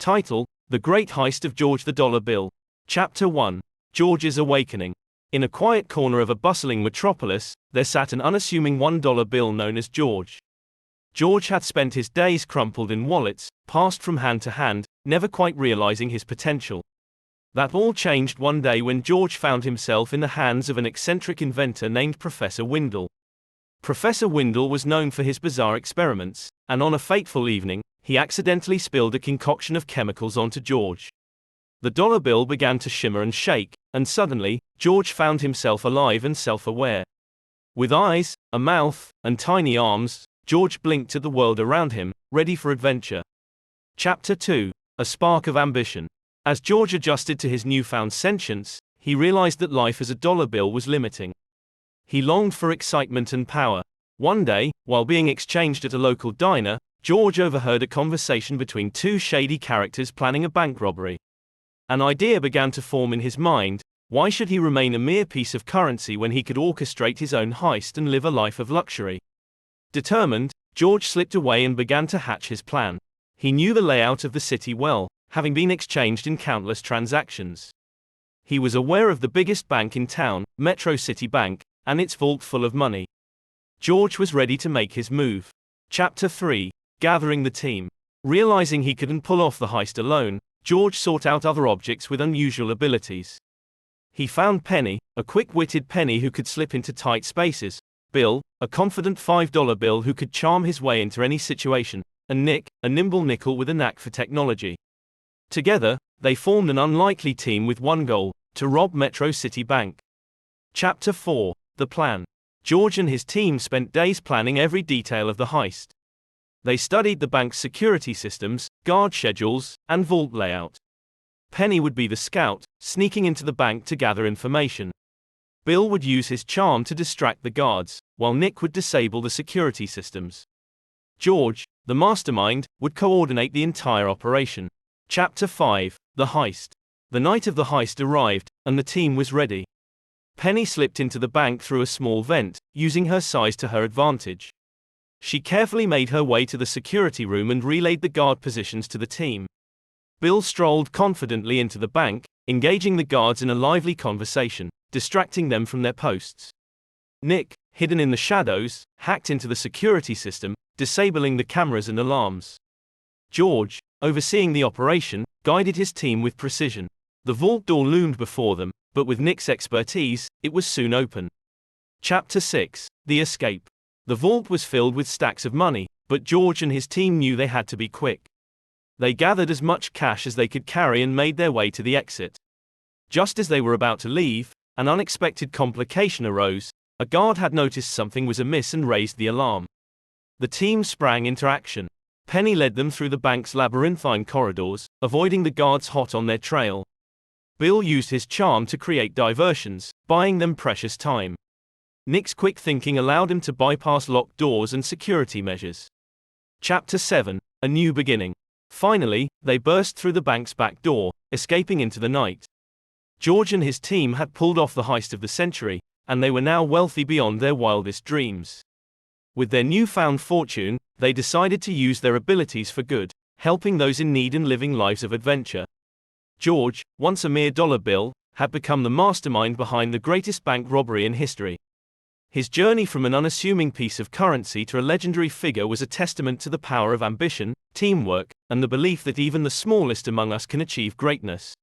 Title: The Great Heist of George the Dollar Bill. Chapter 1. George's Awakening. In a quiet corner of a bustling metropolis, there sat an unassuming $1 bill known as George. George had spent his days crumpled in wallets, passed from hand to hand, never quite realizing his potential. That all changed one day when George found himself in the hands of an eccentric inventor named Professor Windle. Professor Windle was known for his bizarre experiments, and on a fateful evening, he accidentally spilled a concoction of chemicals onto George. The dollar bill began to shimmer and shake, and suddenly, George found himself alive and self-aware. With eyes, a mouth, and tiny arms, George blinked at the world around him, ready for adventure. Chapter 2. A Spark of Ambition. As George adjusted to his newfound sentience, he realized that life as a dollar bill was limiting. He longed for excitement and power. One day, while being exchanged at a local diner, George overheard a conversation between two shady characters planning a bank robbery. An idea began to form in his mind: why should he remain a mere piece of currency when he could orchestrate his own heist and live a life of luxury? Determined, George slipped away and began to hatch his plan. He knew the layout of the city well, having been exchanged in countless transactions. He was aware of the biggest bank in town, Metro City Bank, and its vault full of money. George was ready to make his move. Chapter 3. Gathering the team. Realizing he couldn't pull off the heist alone, George sought out other objects with unusual abilities. He found Penny, a quick-witted penny who could slip into tight spaces, Bill, a confident $5 bill who could charm his way into any situation, and Nick, a nimble nickel with a knack for technology. Together, they formed an unlikely team with one goal: to rob Metro City Bank. Chapter 4. The Plan. George and his team spent days planning every detail of the heist. They studied the bank's security systems, guard schedules, and vault layout. Penny would be the scout, sneaking into the bank to gather information. Bill would use his charm to distract the guards, while Nick would disable the security systems. George, the mastermind, would coordinate the entire operation. Chapter 5. The Heist. The night of the heist arrived, and the team was ready. Penny slipped into the bank through a small vent, using her size to her advantage. She carefully made her way to the security room and relayed the guard positions to the team. Bill strolled confidently into the bank, engaging the guards in a lively conversation, distracting them from their posts. Nick, hidden in the shadows, hacked into the security system, disabling the cameras and alarms. George, overseeing the operation, guided his team with precision. The vault door loomed before them, but with Nick's expertise, it was soon open. Chapter 6. The Escape. The vault was filled with stacks of money, but George and his team knew they had to be quick. They gathered as much cash as they could carry and made their way to the exit. Just as they were about to leave, an unexpected complication arose. A guard had noticed something was amiss and raised the alarm. The team sprang into action. Penny led them through the bank's labyrinthine corridors, avoiding the guards hot on their trail. Bill used his charm to create diversions, buying them precious time. Nick's quick thinking allowed him to bypass locked doors and security measures. Chapter 7. A New Beginning. Finally, they burst through the bank's back door, escaping into the night. George and his team had pulled off the heist of the century, and they were now wealthy beyond their wildest dreams. With their newfound fortune, they decided to use their abilities for good, helping those in need and living lives of adventure. George, once a mere dollar bill, had become the mastermind behind the greatest bank robbery in history. His journey from an unassuming piece of currency to a legendary figure was a testament to the power of ambition, teamwork, and the belief that even the smallest among us can achieve greatness.